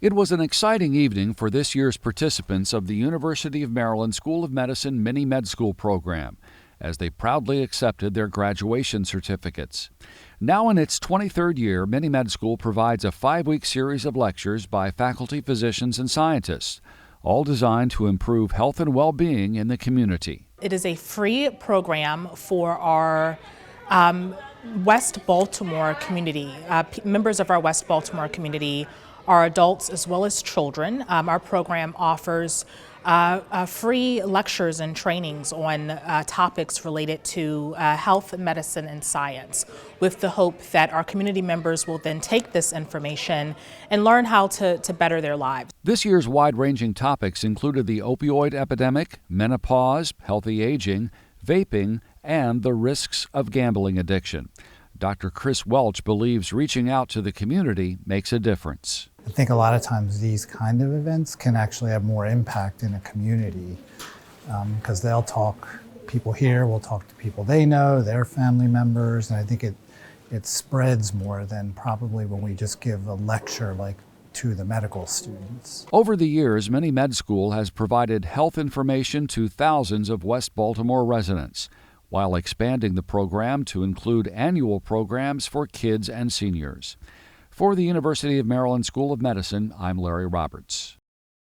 It was an exciting evening for this year's participants of the University of Maryland School of Medicine MiniMed School program, as they proudly accepted their graduation certificates. Now in its 23rd year, MiniMed School provides a 5-week series of lectures by faculty, physicians, and scientists, all designed to improve health and well-being in the community. It is a free program for our West Baltimore community. Members of our West Baltimore community are adults as well as children. Our program offers free lectures and trainings on topics related to health, medicine, and science, with the hope that our community members will then take this information and learn how to better their lives. This year's wide-ranging topics included the opioid epidemic, menopause, healthy aging, vaping, and the risks of gambling addiction. Dr. Chris Welch believes reaching out to the community makes a difference. I think a lot of times these kind of events can actually have more impact in a community because they'll talk, people here will talk to people they know, their family members, and I think it spreads more than probably when we just give a lecture like to the medical students. Over the years, MiniMed School has provided health information to thousands of West Baltimore residents, while expanding the program to include annual programs for kids and seniors. For the University of Maryland School of Medicine, I'm Larry Roberts.